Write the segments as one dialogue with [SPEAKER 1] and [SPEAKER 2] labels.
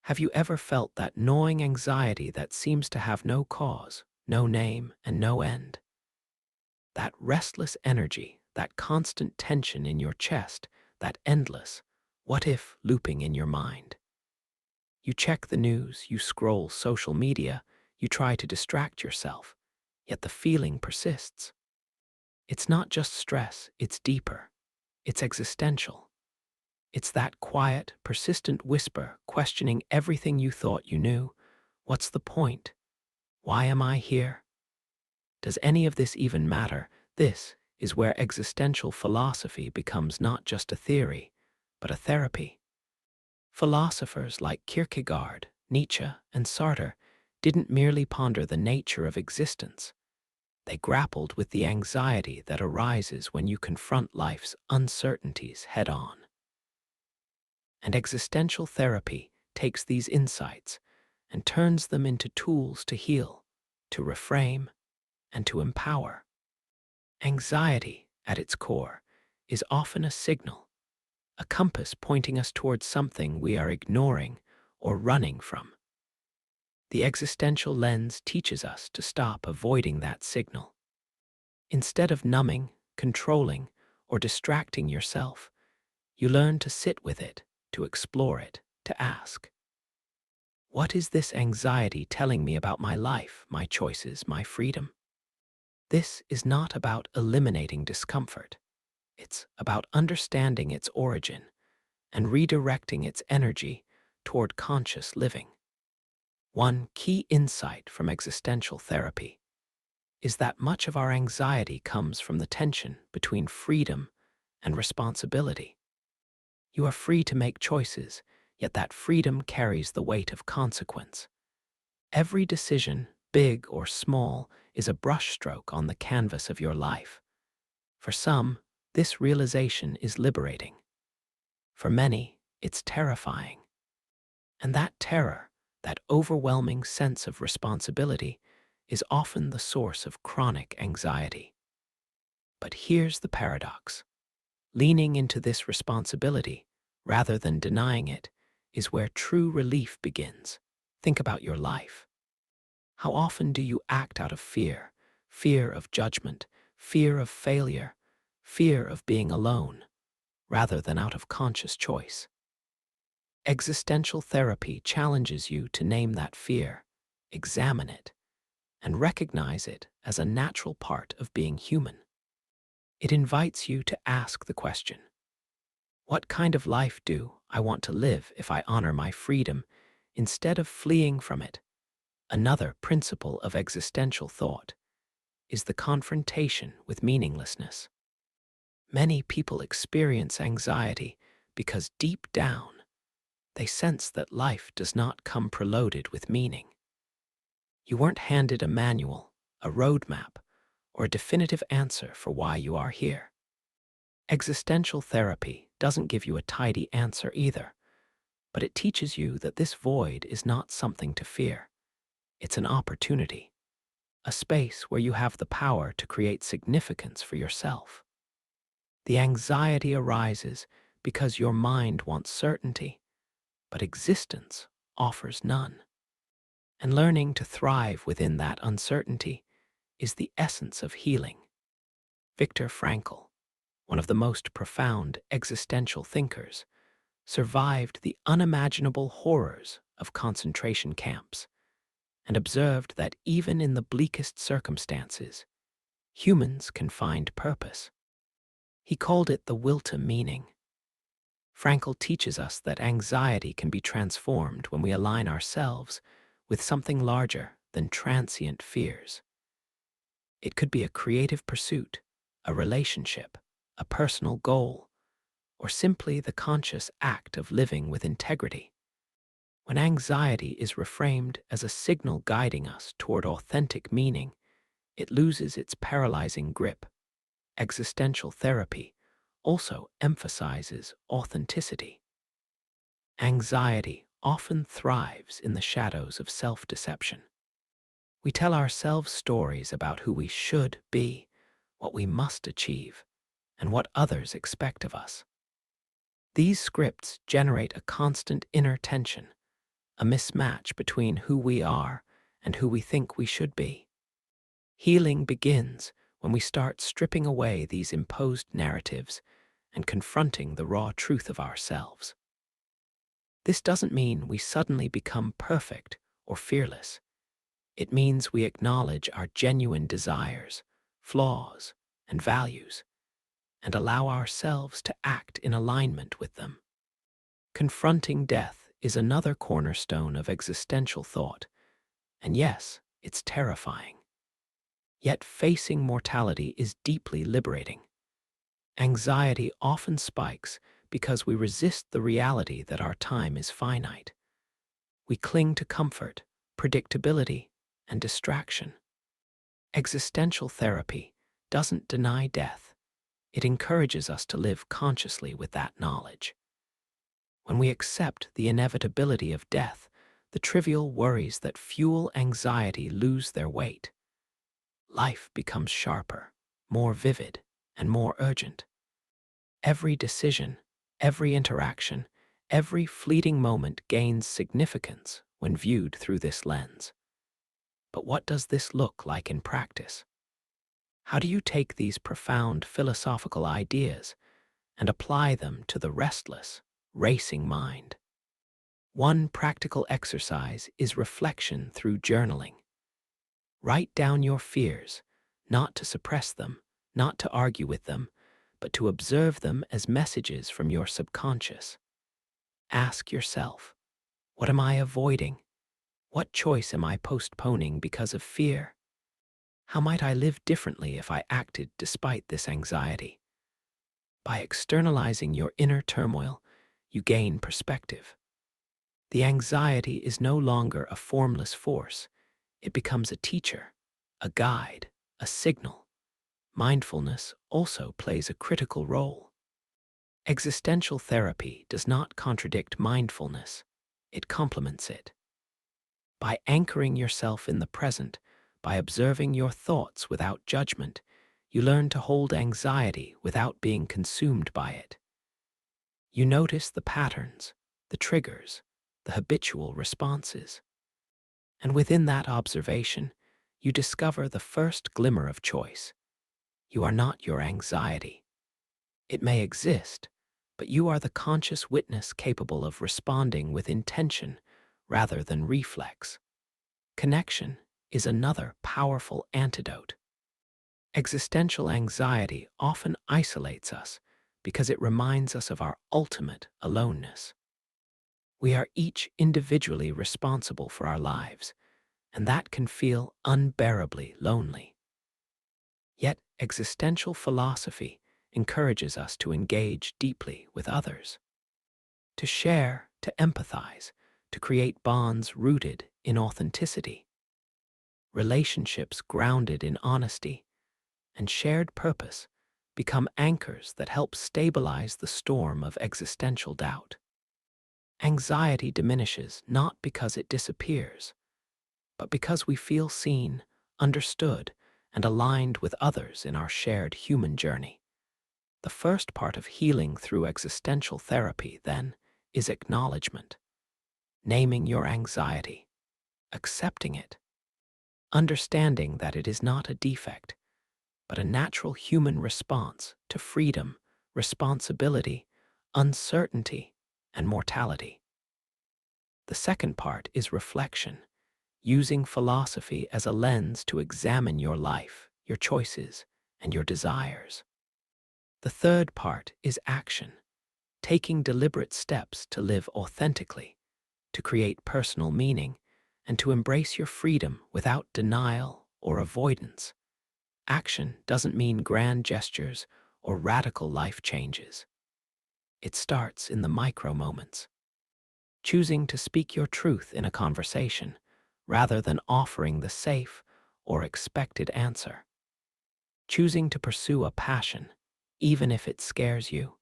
[SPEAKER 1] Have you ever felt that gnawing anxiety that seems to have no cause, no name, and no end? That restless energy, that constant tension in your chest, that endless what if looping in your mind. You check the news, you scroll social media, you try to distract yourself, yet the feeling persists. It's not just stress, it's deeper. It's existential. It's that quiet, persistent whisper questioning everything you thought you knew. What's the point? Why am I here? Does any of this even matter? This is where existential philosophy becomes not just a theory, but a therapy. Philosophers like Kierkegaard, Nietzsche, and Sartre didn't merely ponder the nature of existence. They grappled with the anxiety that arises when you confront life's uncertainties head-on. And existential therapy takes these insights and turns them into tools to heal, to reframe, and to empower. Anxiety, at its core, is often a signal, a compass pointing us towards something we are ignoring or running from. The existential lens teaches us to stop avoiding that signal. Instead of numbing, controlling, or distracting yourself, you learn to sit with it, to explore it, to ask, what is this anxiety telling me about my life, my choices, my freedom? This is not about eliminating discomfort. It's about understanding its origin and redirecting its energy toward conscious living. One key insight from existential therapy is that much of our anxiety comes from the tension between freedom and responsibility. You are free to make choices, yet that freedom carries the weight of consequence. Every decision, big or small, is a brushstroke on the canvas of your life. For some, this realization is liberating. For many, it's terrifying. And that terror, that overwhelming sense of responsibility, is often the source of chronic anxiety. But here's the paradox. Leaning into this responsibility, rather than denying it, is where true relief begins. Think about your life. How often do you act out of fear? Fear of judgment, fear of failure, fear of being alone, rather than out of conscious choice. Existential therapy challenges you to name that fear, examine it, and recognize it as a natural part of being human. It invites you to ask the question, what kind of life do I want to live if I honor my freedom instead of fleeing from it? Another principle of existential thought is the confrontation with meaninglessness. Many people experience anxiety because deep down, they sense that life does not come preloaded with meaning. You weren't handed a manual, a roadmap, or a definitive answer for why you are here. Existential therapy doesn't give you a tidy answer either, but it teaches you that this void is not something to fear. It's an opportunity, a space where you have the power to create significance for yourself. The anxiety arises because your mind wants certainty, but existence offers none. And learning to thrive within that uncertainty is the essence of healing. Viktor Frankl, one of the most profound existential thinkers, survived the unimaginable horrors of concentration camps and observed that even in the bleakest circumstances, humans can find purpose. He called it the will to meaning. Frankl teaches us that anxiety can be transformed when we align ourselves with something larger than transient fears. It could be a creative pursuit, a relationship, a personal goal, or simply the conscious act of living with integrity. When anxiety is reframed as a signal guiding us toward authentic meaning, it loses its paralyzing grip. Existential therapy also emphasizes authenticity. Anxiety often thrives in the shadows of self-deception. We tell ourselves stories about who we should be, what we must achieve, and what others expect of us. These scripts generate a constant inner tension, a mismatch between who we are and who we think we should be. Healing begins when we start stripping away these imposed narratives and confronting the raw truth of ourselves. This doesn't mean we suddenly become perfect or fearless. It means we acknowledge our genuine desires, flaws, and values, and allow ourselves to act in alignment with them. Confronting death is another cornerstone of existential thought, and yes, it's terrifying. Yet facing mortality is deeply liberating. Anxiety often spikes because we resist the reality that our time is finite. We cling to comfort, predictability, and distraction. Existential therapy doesn't deny death. It encourages us to live consciously with that knowledge. When we accept the inevitability of death, the trivial worries that fuel anxiety lose their weight. Life becomes sharper, more vivid, and more urgent. Every decision, every interaction, every fleeting moment gains significance when viewed through this lens. But what does this look like in practice? How do you take these profound philosophical ideas and apply them to the restless, racing mind? One practical exercise is reflection through journaling. Write down your fears, not to suppress them, not to argue with them, but to observe them as messages from your subconscious. Ask yourself, what am I avoiding? What choice am I postponing because of fear? How might I live differently if I acted despite this anxiety? By externalizing your inner turmoil, you gain perspective. The anxiety is no longer a formless force. It becomes a teacher, a guide, a signal. Mindfulness also plays a critical role. Existential therapy does not contradict mindfulness. It complements it. By anchoring yourself in the present, by observing your thoughts without judgment, you learn to hold anxiety without being consumed by it. You notice the patterns, the triggers, the habitual responses. And within that observation, you discover the first glimmer of choice. You are not your anxiety. It may exist, but you are the conscious witness capable of responding with intention rather than reflex. Connection is another powerful antidote. Existential anxiety often isolates us because it reminds us of our ultimate aloneness. We are each individually responsible for our lives, and that can feel unbearably lonely. Yet existential philosophy encourages us to engage deeply with others, to share, to empathize, to create bonds rooted in authenticity. Relationships grounded in honesty and shared purpose become anchors that help stabilize the storm of existential doubt. Anxiety diminishes not because it disappears, but because we feel seen, understood, and aligned with others in our shared human journey. The first part of healing through existential therapy, then, is acknowledgement. Naming your anxiety, accepting it, understanding that it is not a defect, but a natural human response to freedom, responsibility, uncertainty, and mortality. The second part is reflection, using philosophy as a lens to examine your life, your choices, and your desires. The third part is action, taking deliberate steps to live authentically, to create personal meaning, and to embrace your freedom without denial or avoidance. Action doesn't mean grand gestures or radical life changes. It starts in the micro moments. Choosing to speak your truth in a conversation rather than offering the safe or expected answer. Choosing to pursue a passion, even if it scares you.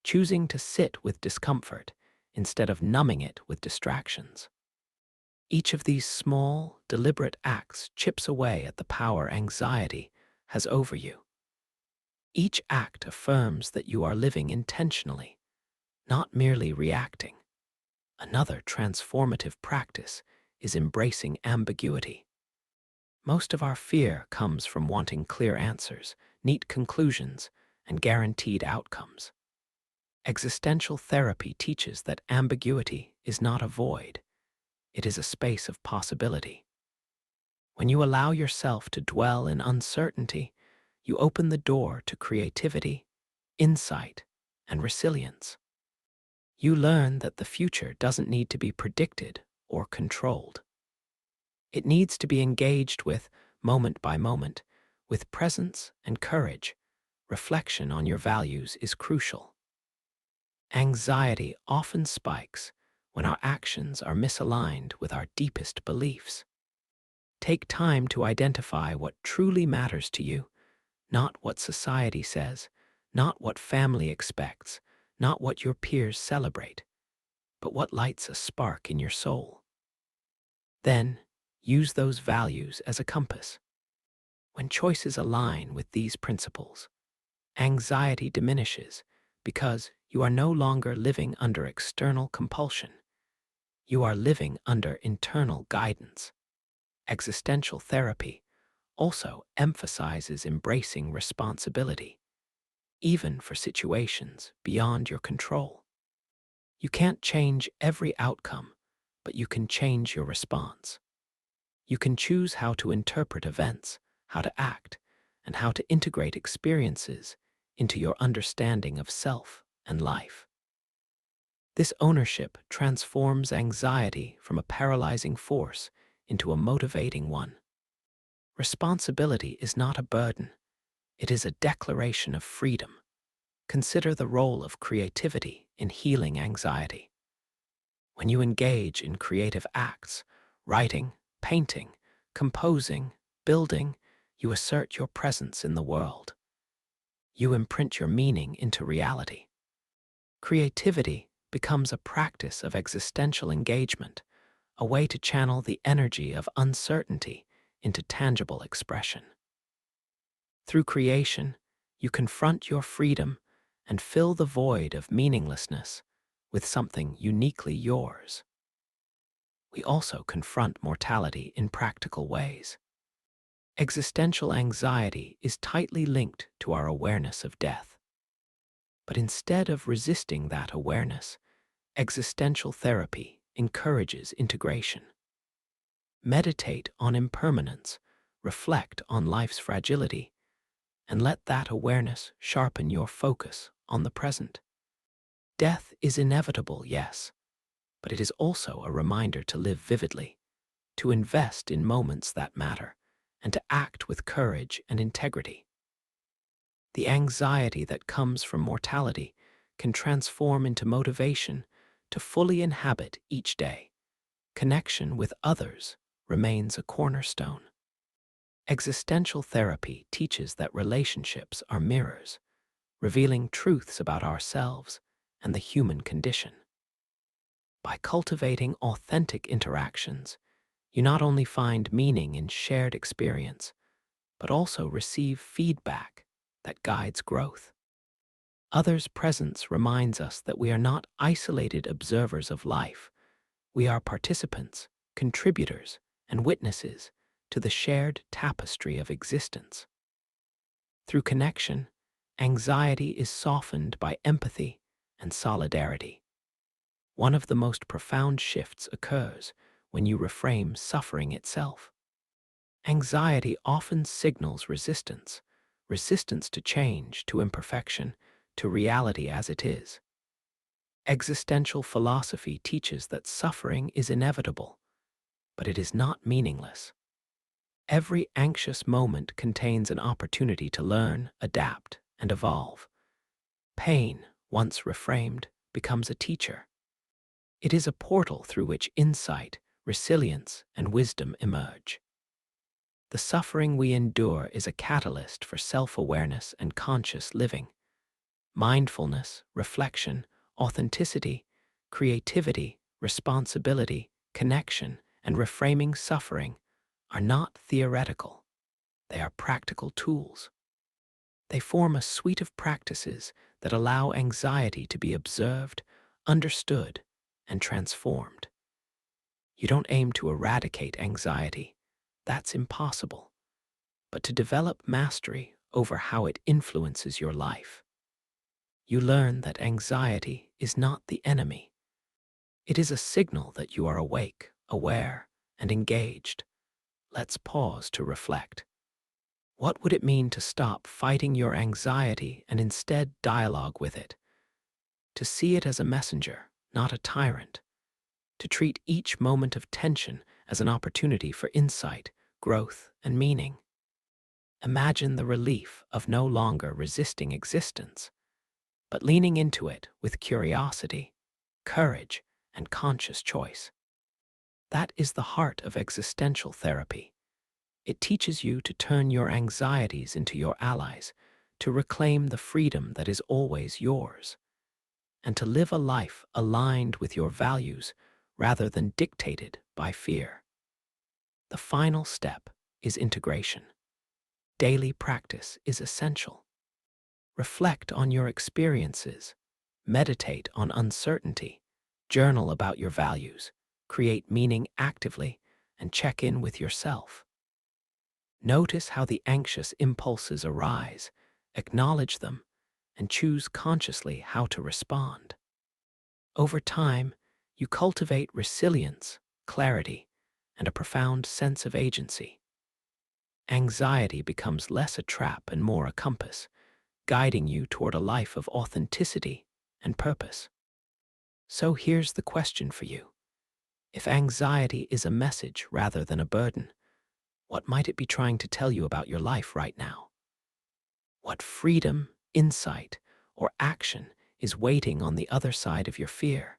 [SPEAKER 1] Choosing to sit with discomfort instead of numbing it with distractions. Each of these small, deliberate acts chips away at the power anxiety has over you. Each act affirms that you are living intentionally, not merely reacting. Another transformative practice is embracing ambiguity. Most of our fear comes from wanting clear answers, neat conclusions, and guaranteed outcomes. Existential therapy teaches that ambiguity is not a void, it is a space of possibility. When you allow yourself to dwell in uncertainty, you open the door to creativity, insight, and resilience. You learn that the future doesn't need to be predicted or controlled. It needs to be engaged with moment by moment, with presence and courage. Reflection on your values is crucial. Anxiety often spikes when our actions are misaligned with our deepest beliefs. Take time to identify what truly matters to you, not what society says, not what family expects, not what your peers celebrate, but what lights a spark in your soul. Then, use those values as a compass. When choices align with these principles, anxiety diminishes because you are no longer living under external compulsion. You are living under internal guidance. Existential therapy also emphasizes embracing responsibility, even for situations beyond your control. You can't change every outcome, but you can change your response. You can choose how to interpret events, how to act, and how to integrate experiences into your understanding of self and life. This ownership transforms anxiety from a paralyzing force into a motivating one. Responsibility is not a burden, it is a declaration of freedom. Consider the role of creativity in healing anxiety. When you engage in creative acts, writing, painting, composing, building, you assert your presence in the world. You imprint your meaning into reality. Creativity becomes a practice of existential engagement, a way to channel the energy of uncertainty into tangible expression. Through creation, you confront your freedom and fill the void of meaninglessness with something uniquely yours. We also confront mortality in practical ways. Existential anxiety is tightly linked to our awareness of death. But instead of resisting that awareness, existential therapy encourages integration. Meditate on impermanence, reflect on life's fragility, and let that awareness sharpen your focus on the present. Death is inevitable, yes, but it is also a reminder to live vividly, to invest in moments that matter, and to act with courage and integrity. The anxiety that comes from mortality can transform into motivation to fully inhabit each day. Connection with others remains a cornerstone. Existential therapy teaches that relationships are mirrors, revealing truths about ourselves and the human condition. By cultivating authentic interactions, you not only find meaning in shared experience, but also receive feedback that guides growth. Others' presence reminds us that we are not isolated observers of life. We are participants, contributors, and witnesses to the shared tapestry of existence. Through connection, anxiety is softened by empathy and solidarity. One of the most profound shifts occurs when you reframe suffering itself. Anxiety often signals resistance, resistance to change, to imperfection, to reality as it is. Existential philosophy teaches that suffering is inevitable, but it is not meaningless. Every anxious moment contains an opportunity to learn, adapt, and evolve. Pain, once reframed, becomes a teacher. It is a portal through which insight, resilience, and wisdom emerge. The suffering we endure is a catalyst for self-awareness and conscious living. Mindfulness, reflection, authenticity, creativity, responsibility, connection, and reframing suffering are not theoretical. They are practical tools. They form a suite of practices that allow anxiety to be observed, understood, and transformed. You don't aim to eradicate anxiety. That's impossible. But to develop mastery over how it influences your life. You learn that anxiety is not the enemy. It is a signal that you are awake, aware, and engaged. Let's pause to reflect. What would it mean to stop fighting your anxiety and instead dialogue with it? To see it as a messenger, not a tyrant. To treat each moment of tension as an opportunity for insight, growth, and meaning. Imagine the relief of no longer resisting existence, but leaning into it with curiosity, courage, and conscious choice. That is the heart of existential therapy. It teaches you to turn your anxieties into your allies, to reclaim the freedom that is always yours, and to live a life aligned with your values rather than dictated by fear. The final step is integration. Daily practice is essential. Reflect on your experiences, meditate on uncertainty, journal about your values, create meaning actively, and check in with yourself. Notice how the anxious impulses arise, acknowledge them, and choose consciously how to respond. Over time, you cultivate resilience, clarity, and a profound sense of agency. Anxiety becomes less a trap and more a compass, guiding you toward a life of authenticity and purpose. So here's the question for you. If anxiety is a message rather than a burden, what might it be trying to tell you about your life right now? What freedom, insight, or action is waiting on the other side of your fear?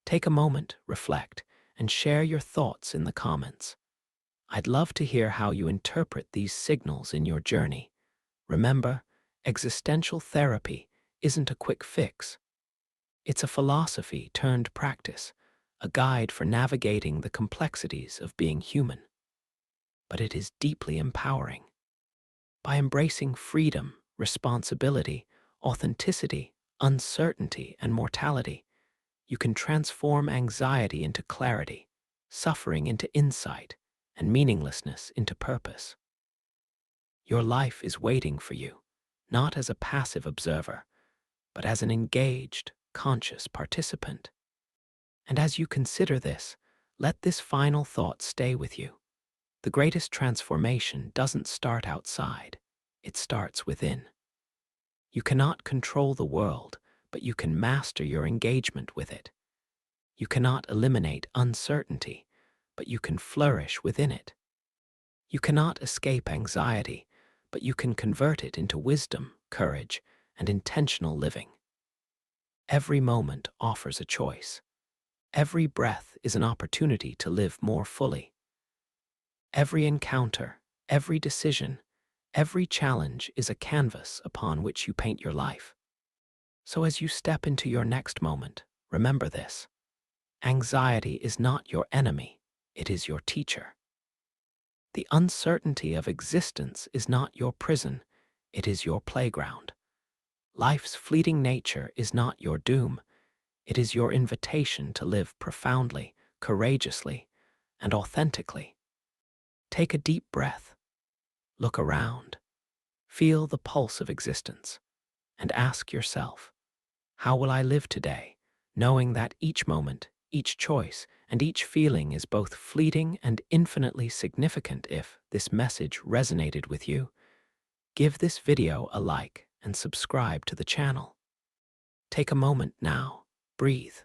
[SPEAKER 1] Take a moment, reflect, and share your thoughts in the comments. I'd love to hear how you interpret these signals in your journey. Remember, existential therapy isn't a quick fix. It's a philosophy turned practice, a guide for navigating the complexities of being human. But it is deeply empowering. By embracing freedom, responsibility, authenticity, uncertainty, and mortality, you can transform anxiety into clarity, suffering into insight, and meaninglessness into purpose. Your life is waiting for you, not as a passive observer, but as an engaged, conscious participant. And as you consider this, let this final thought stay with you. The greatest transformation doesn't start outside, it starts within. You cannot control the world, but you can master your engagement with it. You cannot eliminate uncertainty, but you can flourish within it. You cannot escape anxiety, but you can convert it into wisdom, courage, and intentional living. Every moment offers a choice. Every breath is an opportunity to live more fully. Every encounter, every decision, every challenge is a canvas upon which you paint your life. So as you step into your next moment, remember this. Anxiety is not your enemy, it is your teacher. The uncertainty of existence is not your prison, it is your playground. Life's fleeting nature is not your doom, it is your invitation to live profoundly, courageously, and authentically. Take a deep breath, look around, feel the pulse of existence, and ask yourself, how will I live today, knowing that each moment, each choice, and each feeling is both fleeting and infinitely significant? If this message resonated with you, give this video a like and subscribe to the channel. Take a moment now, breathe,